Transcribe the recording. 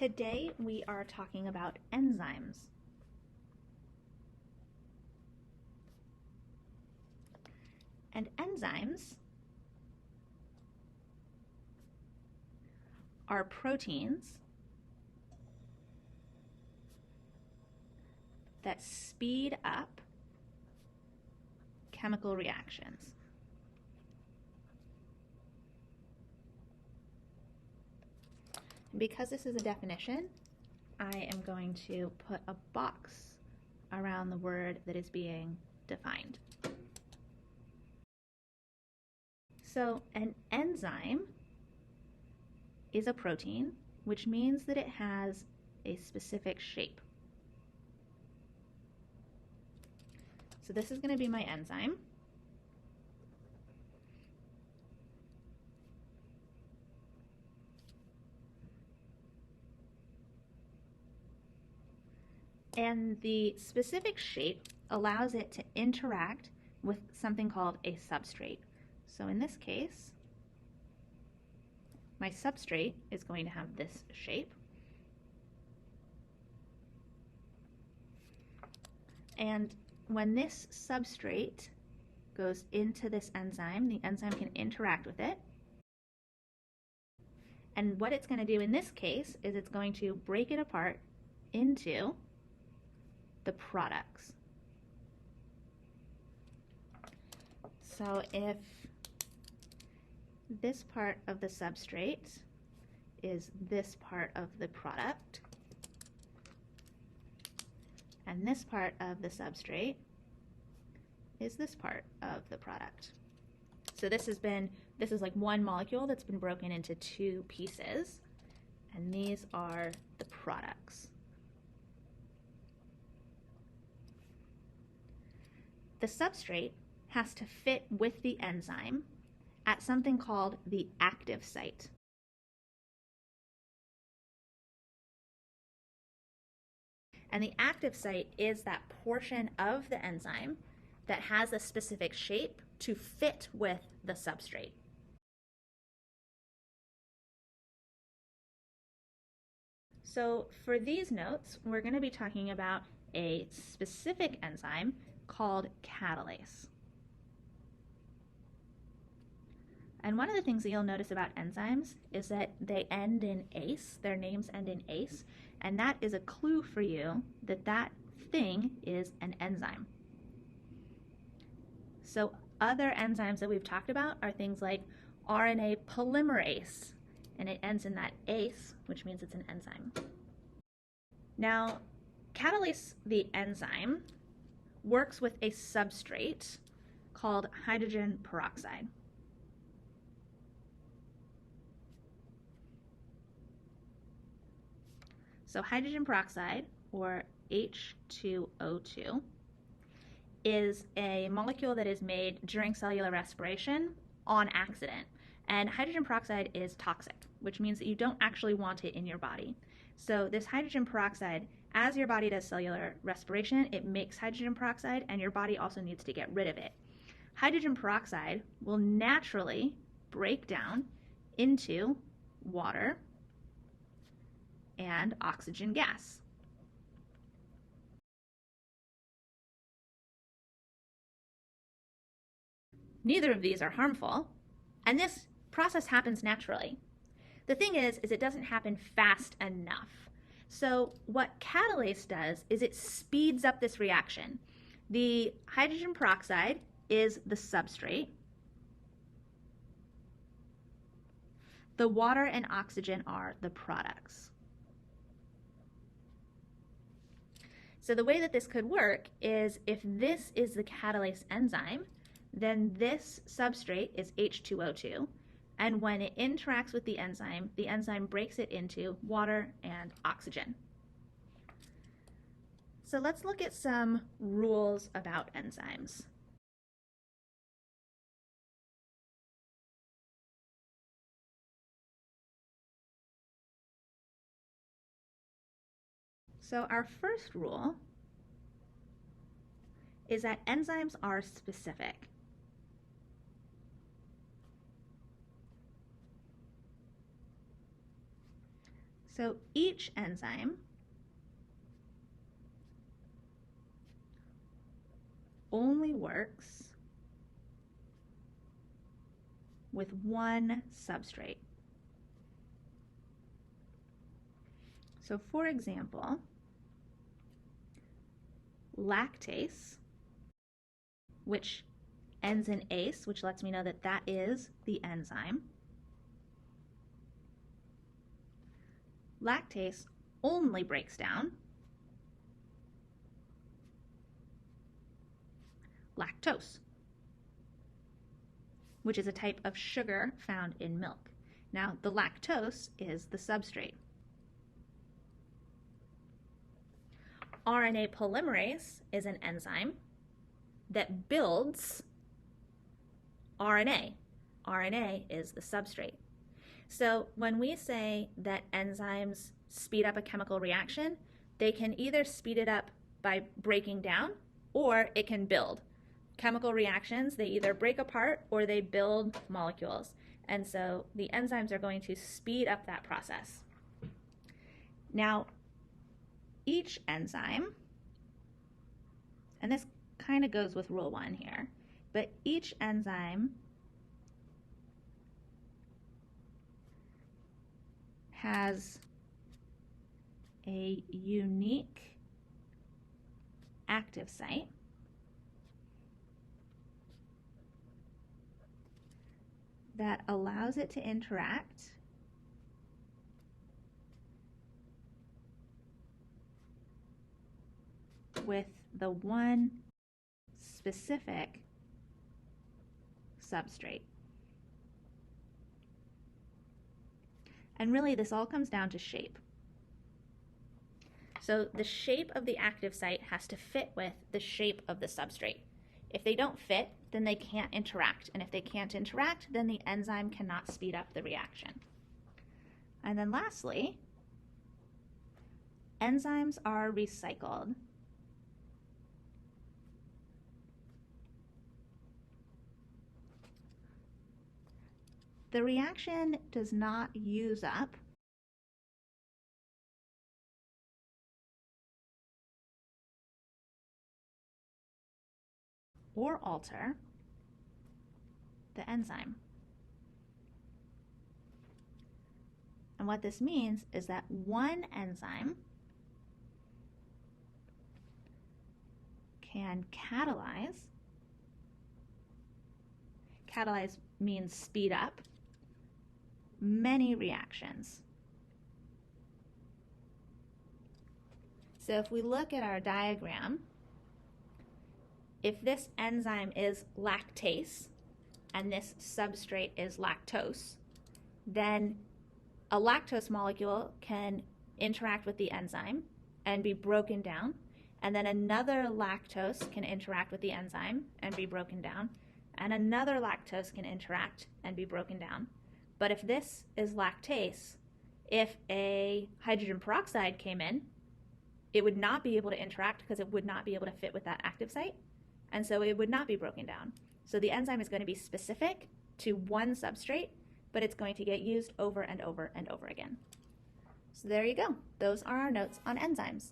Today we are talking about enzymes. And enzymes are proteins that speed up chemical reactions. Because this is a definition, I am going to put a box around the word that is being defined. So an enzyme is a protein, which means that it has a specific shape. So this is going to be my enzyme. And the specific shape allows it to interact with something called a substrate. So in this case, my substrate is going to have this shape. And when this substrate goes into this enzyme, the enzyme can interact with it. And what it's going to do in this case is it's going to break it apart into the products. So if this part of the substrate is this part of the product, and this part of the substrate is this part of the product. So this is like one molecule that's been broken into two pieces, and these are the products. The substrate has to fit with the enzyme at something called the active site. And the active site is that portion of the enzyme that has a specific shape to fit with the substrate. So for these notes, we're going to be talking about a specific enzyme called catalase. And one of the things that you'll notice about enzymes is that they end in ase, their names end in ase, and that is a clue for you that that thing is an enzyme. So other enzymes that we've talked about are things like RNA polymerase, and it ends in that ase, which means it's an enzyme. Now, catalase, the enzyme, works with a substrate called hydrogen peroxide. So hydrogen peroxide, or H2O2, is a molecule that is made during cellular respiration on accident. And hydrogen peroxide is toxic, which means that you don't actually want it in your body. So this hydrogen peroxide, as your body does cellular respiration, it makes hydrogen peroxide, and your body also needs to get rid of it. Hydrogen peroxide will naturally break down into water and oxygen gas. Neither of these are harmful, and this process happens naturally. The thing is it doesn't happen fast enough. So what catalase does is it speeds up this reaction. The hydrogen peroxide is the substrate. The water and oxygen are the products. So the way that this could work is if this is the catalase enzyme, then this substrate is H2O2. And when it interacts with the enzyme breaks it into water and oxygen. So let's look at some rules about enzymes. So our first rule is that enzymes are specific. So each enzyme only works with one substrate. So for example, lactase, which ends in ase, which lets me know that that is the enzyme. Lactase only breaks down lactose, which is a type of sugar found in milk. Now, the lactose is the substrate. RNA polymerase is an enzyme that builds RNA. RNA is the substrate. So when we say that enzymes speed up a chemical reaction, they can either speed it up by breaking down, or it can build. Chemical reactions, they either break apart or they build molecules. And so the enzymes are going to speed up that process. Now, each enzyme, and this kind of goes with rule 1 here, but each enzyme has a unique active site that allows it to interact with the one specific substrate. And really, this all comes down to shape. So the shape of the active site has to fit with the shape of the substrate. If they don't fit, then they can't interact. And if they can't interact, then the enzyme cannot speed up the reaction. And then lastly, enzymes are recycled. The reaction does not use up or alter the enzyme. And what this means is that one enzyme can catalyze. Catalyze means speed up many reactions. So if we look at our diagram, if this enzyme is lactase and this substrate is lactose, then a lactose molecule can interact with the enzyme and be broken down, and then another lactose can interact with the enzyme and be broken down, and another lactose can interact and be broken down. But if this is lactase, if a hydrogen peroxide came in, it would not be able to interact because it would not be able to fit with that active site, and so it would not be broken down. So the enzyme is going to be specific to one substrate, but it's going to get used over and over and over again. So there you go. Those are our notes on enzymes.